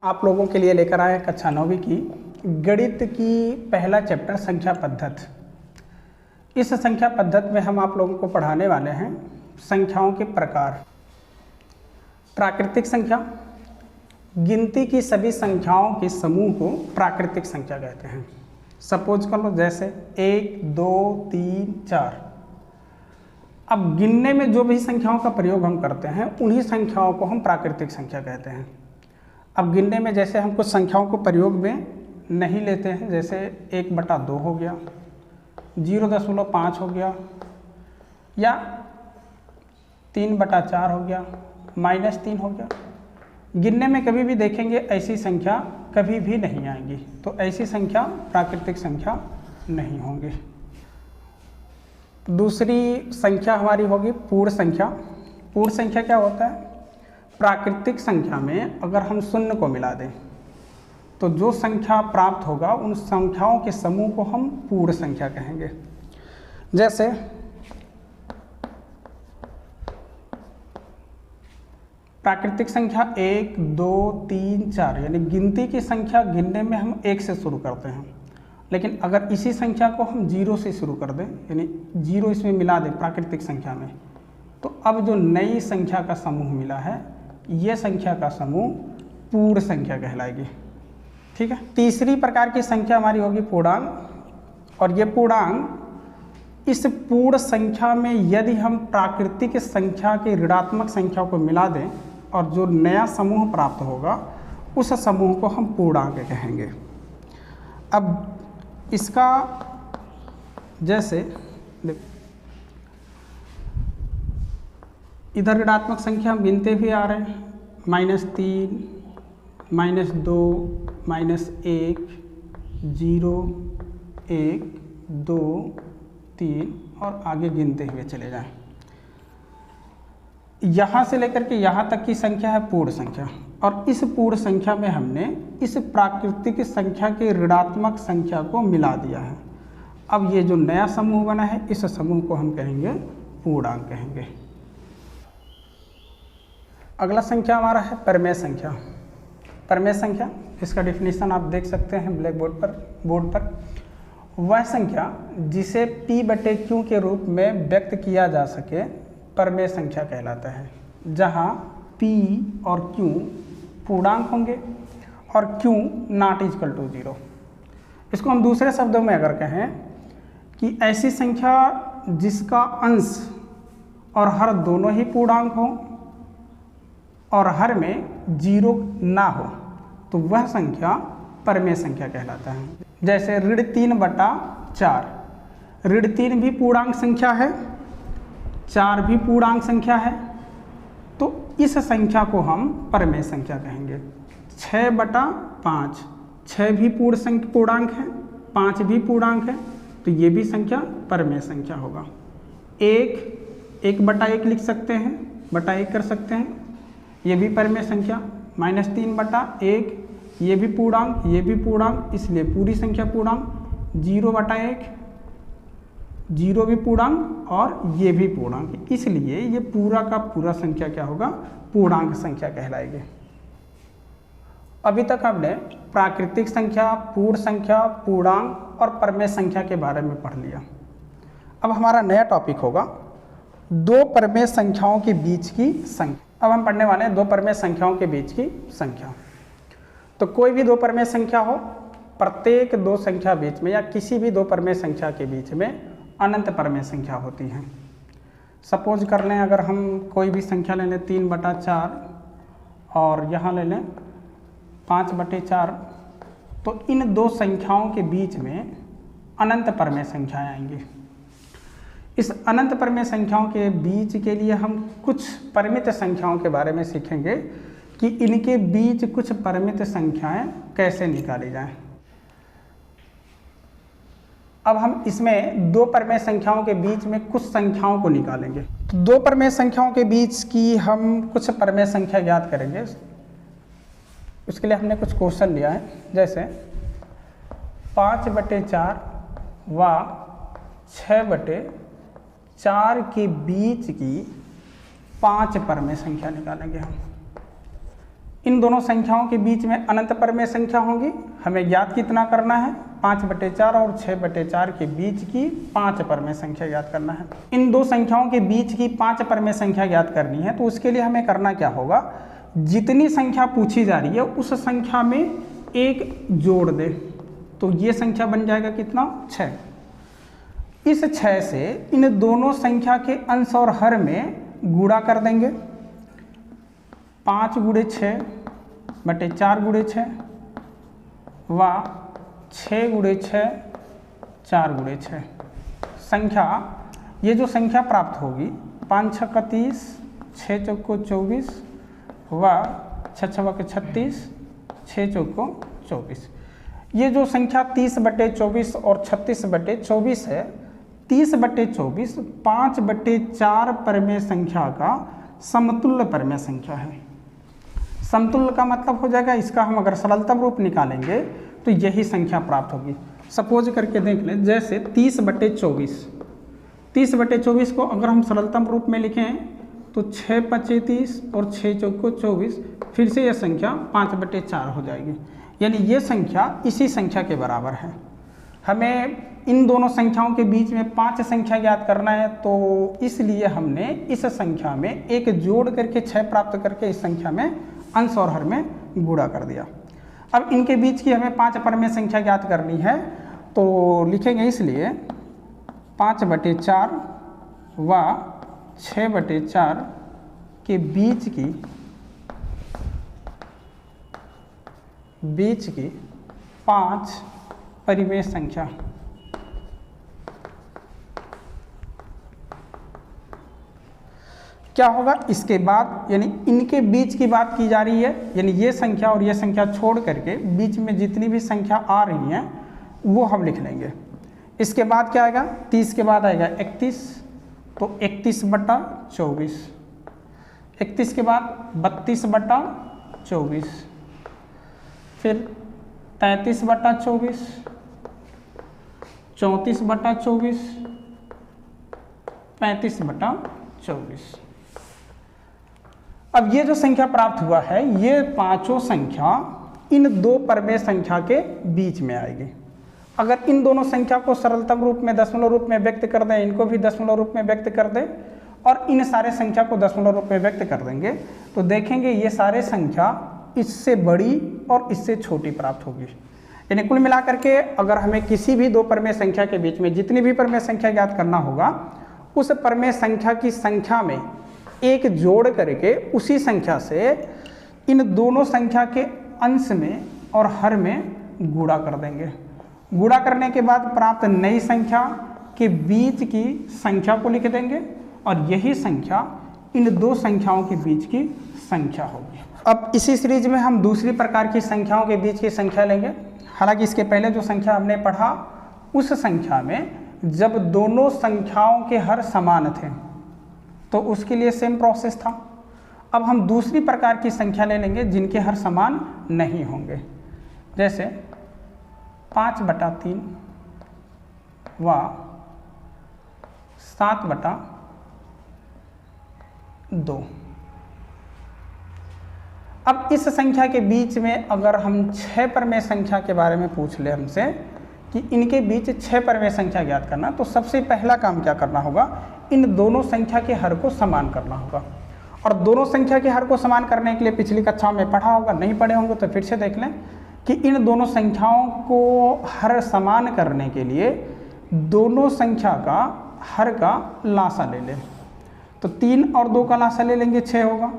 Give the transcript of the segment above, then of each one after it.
आप लोगों के लिए लेकर आए कक्षा 9वीं की गणित की पहला चैप्टर संख्या पद्धत। इस संख्या पद्धत में हम आप लोगों को पढ़ाने वाले हैं संख्याओं के प्रकार। प्राकृतिक संख्या, गिनती की सभी संख्याओं के समूह को प्राकृतिक संख्या कहते हैं। सपोज कर लो जैसे 1, 2, 3, 4। अब गिनने में जो भी संख्याओं का प्रयोग हम करते हैं उन्हीं संख्याओं को हम प्राकृतिक संख्या कहते हैं। अब गिनने में जैसे हम कुछ संख्याओं को प्रयोग में नहीं लेते हैं, जैसे 1/2 हो गया, 0.5 हो गया, या 3/4 हो गया, -3 हो गया। गिनने में कभी भी देखेंगे ऐसी संख्या कभी भी नहीं आएंगी, तो ऐसी संख्या प्राकृतिक संख्या नहीं होंगी। दूसरी संख्या हमारी होगी पूर्ण संख्या। पूर्ण संख्या क्या होता है? प्राकृतिक संख्या में अगर हम शून्य को मिला दें तो जो संख्या प्राप्त होगा उन संख्याओं के समूह को हम पूर्ण संख्या कहेंगे। जैसे प्राकृतिक संख्या 1, 2, 3, 4 यानी गिनती की संख्या गिनने में हम 1 से शुरू करते हैं, लेकिन अगर इसी संख्या को हम 0 से शुरू कर दें यानी 0 इसमें मिला दें प्राकृतिक संख्या में, तो अब जो नई संख्या का समूह मिला है ये संख्या का समूह पूर्ण संख्या कहलाएगी। ठीक है। तीसरी प्रकार की संख्या हमारी होगी पूर्णांक। और ये पूर्णांक, इस पूर्ण संख्या में यदि हम प्राकृतिक संख्या के ऋणात्मक संख्या को मिला दें और जो नया समूह प्राप्त होगा उस समूह को हम पूर्णांक कहेंगे। अब इसका जैसे इधर ऋणात्मक संख्या हम गिनते हुए आ रहे हैं, -3, -2, -1, 0, 1, 2, 3 और आगे गिनते हुए चले जाएं। यहाँ से लेकर के यहाँ तक की संख्या है पूर्ण संख्या, और इस पूर्ण संख्या में हमने इस प्राकृतिक संख्या के ऋणात्मक संख्या को मिला दिया है। अब ये जो नया समूह बना है इस समूह को हम कहेंगे पूर्णांक कहेंगे। अगला संख्या हमारा है परमेय संख्या। परमेय संख्या, इसका डिफिनीशन आप देख सकते हैं ब्लैक बोर्ड पर। वह संख्या जिसे P/Q के रूप में व्यक्त किया जा सके परमेय संख्या कहलाता है, जहाँ P और Q पूर्णांक होंगे और Q ≠ 0। इसको हम दूसरे शब्दों में अगर कहें कि ऐसी संख्या जिसका अंश और हर दोनों ही पूर्णांक हो और हर में 0 ना हो, तो वह संख्या परमेय संख्या कहलाता है। जैसे ऋण 3 भी पूर्णांक संख्या है, 4 भी पूर्णांक संख्या है, तो इस संख्या को हम परमेय संख्या कहेंगे। 6/5, 6 भी पूर्णांक है, 5 भी पूर्णांक है, तो ये भी संख्या परमेय संख्या होगा। 1/1 लिख सकते हैं, /1 कर सकते हैं, ये भी परमेय संख्या। -3/1 ये भी पूर्णांक, ये भी पूर्णांक, इसलिए पूरी संख्या पूर्णांक। 0/1 0 भी पूर्णांक और ये भी पूर्णांक, इसलिए ये पूरा का पूरा संख्या क्या होगा? पूर्णांक संख्या कहलाएगी। अभी तक हमने प्राकृतिक संख्या, पूर्ण संख्या, पूर्णांक और परमेय संख्या के बारे में पढ़ लिया। अब हमारा नया टॉपिक होगा दो परमेय संख्याओं के बीच की संख्या। अब हम पढ़ने वाले हैं दो परमेय संख्याओं के बीच की संख्या। तो कोई भी दो परमेय संख्या हो, प्रत्येक दो संख्या बीच में या किसी भी दो परमेय संख्या के बीच में अनंत परमेय संख्या होती हैं। सपोज कर लें, अगर हम कोई भी संख्या ले लें 3/4 और यहाँ ले लें 5/4, तो इन दो संख्याओं के बीच में अनंत परमेय संख्याएं आएंगी। इस अनंत परमेय संख्याओं के बीच के लिए हम कुछ परिमित संख्याओं के बारे में सीखेंगे कि इनके बीच कुछ परिमित संख्याएं कैसे निकाली जाएं। अब हम इसमें दो परमेय संख्याओं के बीच में कुछ संख्याओं को निकालेंगे। तो दो परमेय संख्याओं के बीच की हम कुछ परमेय संख्या ज्ञात करेंगे। उसके लिए हमने कुछ क्वेश्चन लिया है, जैसे 5/4 व 6/4 के बीच की 5 परमेय संख्या निकालेंगे हम। इन दोनों संख्याओं के बीच में अनंत परमेय संख्या होगी। हमें ज्ञात कितना करना है, 5/4 और 6/4 के बीच की 5 परमेय संख्या ज्ञात करना है। इन दो संख्याओं के बीच की 5 परमेय संख्या ज्ञात करनी है, तो उसके लिए हमें करना क्या होगा, जितनी संख्या पूछी जा रही है उस संख्या में एक जोड़ दे। तो ये संख्या बन जाएगा कितना, 6। इस 6 से इन दोनों संख्या के अंश और हर में गुणा कर देंगे। 5 × 6/4 × 6 व 6 × 6 4 × 6 संख्या, ये जो संख्या प्राप्त होगी 5 × 6 = 30, 6 × 4 = 24 व 6 × 6 = 36, 6 × 4 = 24। ये जो संख्या 30/24 और 36/24 है, 30/24 5/4 परमेय संख्या का समतुल्य परमेय संख्या है। समतुल्य का मतलब हो जाएगा, इसका हम अगर सरलतम रूप निकालेंगे तो यही संख्या प्राप्त होगी। सपोज करके देख लें, जैसे 30/24, 30/24 को अगर हम सरलतम रूप में लिखें तो 6×5 = 30 और 6 × 4 = 24, फिर से यह संख्या 5/4 हो जाएगी। यानी ये संख्या इसी संख्या के बराबर है। हमें इन दोनों संख्याओं के बीच में 5 संख्या ज्ञात करना है, तो इसलिए हमने इस संख्या में एक जोड़ करके 6 प्राप्त करके इस संख्या में अंश और हर में गुणा कर दिया। अब इनके बीच की हमें 5 परमेय संख्या ज्ञात करनी है, तो लिखेंगे इसलिए 5/4 व 6/4 के बीच की 5 परिमेय संख्या। क्या होगा इसके बाद, यानी इनके बीच की बात की जा रही है, यानी ये संख्या और ये संख्या छोड़ करके बीच में जितनी भी संख्या आ रही हैं वो हम लिख लेंगे। इसके बाद क्या आएगा, 30 के बाद आएगा 31, तो 31/24, 31 के बाद 32/24, फिर 33/24, 34/24, 35/24। अब ये जो संख्या प्राप्त हुआ है, ये पांचों संख्या इन दो परमेय संख्या के बीच में आएगी। अगर इन दोनों संख्या को सरलतम रूप में दशमलव रूप में व्यक्त कर दें, इनको भी दशमलव रूप में व्यक्त कर दें और इन सारे संख्या को दशमलव रूप में व्यक्त कर देंगे, तो देखेंगे ये सारे संख्या इससे बड़ी और इससे छोटी प्राप्त होगी। यानी कुल मिलाकर के अगर हमें किसी भी दो परमेय संख्या के बीच में जितनी भी परमेय संख्या ज्ञात करना होगा, उस परमेय संख्या की संख्या में एक जोड़ करके उसी संख्या से इन दोनों संख्या के अंश में और हर में गुणा कर देंगे। गुणा करने के बाद प्राप्त नई संख्या के बीच की संख्या को लिख देंगे और यही संख्या इन दो संख्याओं के बीच की संख्या होगी। अब इसी सीरीज में हम दूसरी प्रकार की संख्याओं के बीच की संख्या लेंगे। हालांकि इसके पहले जो संख्या हमने पढ़ा, उस संख्या में जब दोनों संख्याओं के हर समान थे तो उसके लिए सेम प्रोसेस था। अब हम दूसरी प्रकार की संख्या ले लेंगे जिनके हर समान नहीं होंगे, जैसे 5/3 व 7/2। अब इस संख्या के बीच में अगर हम 6 परमेय संख्या के बारे में पूछ ले हमसे कि इनके बीच 6 परमेय संख्या ज्ञात करना, तो सबसे पहला काम क्या करना होगा, इन दोनों संख्या के हर को समान करना होगा। और दोनों संख्या के हर को समान करने के लिए पिछली कक्षाओं में पढ़ा होगा, नहीं पढ़े होंगे तो फिर से देख लें कि इन दोनों संख्याओं को हर समान करने के लिए दोनों संख्या का हर का लासा ले लें। तो 3 और 2 का लासा ले लेंगे, 6 होगा।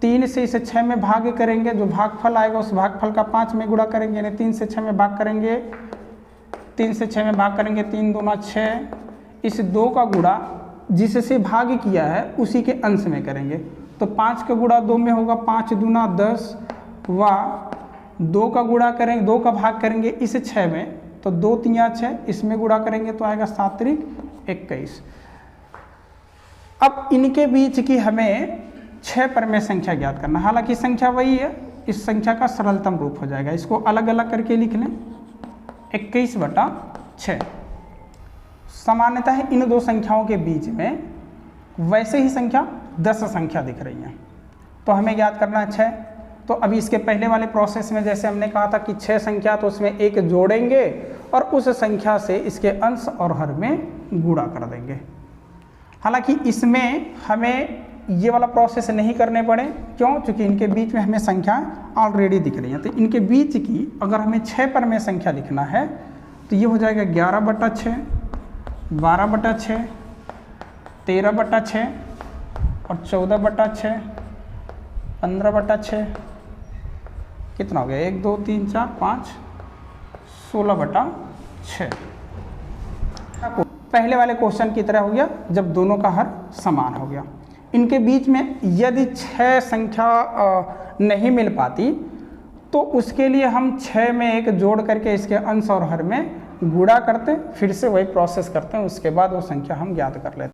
3 से इसे 6 में भाग करेंगे, जो भागफल आएगा उस भागफल का 5 में गुणा करेंगे, यानी 3 से 6 में भाग करेंगे, 3 से 6 में भाग करेंगे, 3 दूना 6। इस 2 का गुणा जिससे भाग किया है उसी के अंश में करेंगे, तो 5 का गुणा 2 में होगा, 5 दूना 10 व 2 का गुणा करेंगे, 2 का भाग करेंगे इस 6 में, तो 2 3 6, इसमें गुणा करेंगे तो आएगा 7 3 21। अब इनके बीच की हमें 6 परमेय संख्या ज्ञात करना। हालांकि संख्या वही है, इस संख्या का सरलतम रूप हो जाएगा, इसको अलग अलग करके लिख लें, 21/6। सामान्यतः इन दो संख्याओं के बीच में वैसे ही संख्या 10 संख्या दिख रही है, तो हमें ज्ञात करना है 6। तो अभी इसके पहले वाले प्रोसेस में जैसे हमने कहा था कि 6 संख्या तो उसमें एक जोड़ेंगे और उस संख्या से इसके अंश और हर में गुणा कर देंगे। हालांकि इसमें हमें ये वाला प्रोसेस नहीं करने पड़े, क्यों? क्योंकि इनके बीच में हमें संख्या ऑलरेडी दिख रही है। तो इनके बीच की अगर हमें 6 पर में संख्या लिखना है तो ये हो जाएगा 11/6, 12/6, 13/6 और 14/6, 15/6, कितना हो गया? 1 2 3 4 5, 16/6। पहले वाले क्वेश्चन की तरह हो गया जब दोनों का हर समान हो गया। इनके बीच में यदि 6 संख्या नहीं मिल पाती तो उसके लिए हम 6 में एक जोड़ करके इसके अंश और हर में गुणा करते, फिर से वही प्रोसेस करते हैं, उसके बाद वो संख्या हम ज्ञात कर लेते हैं।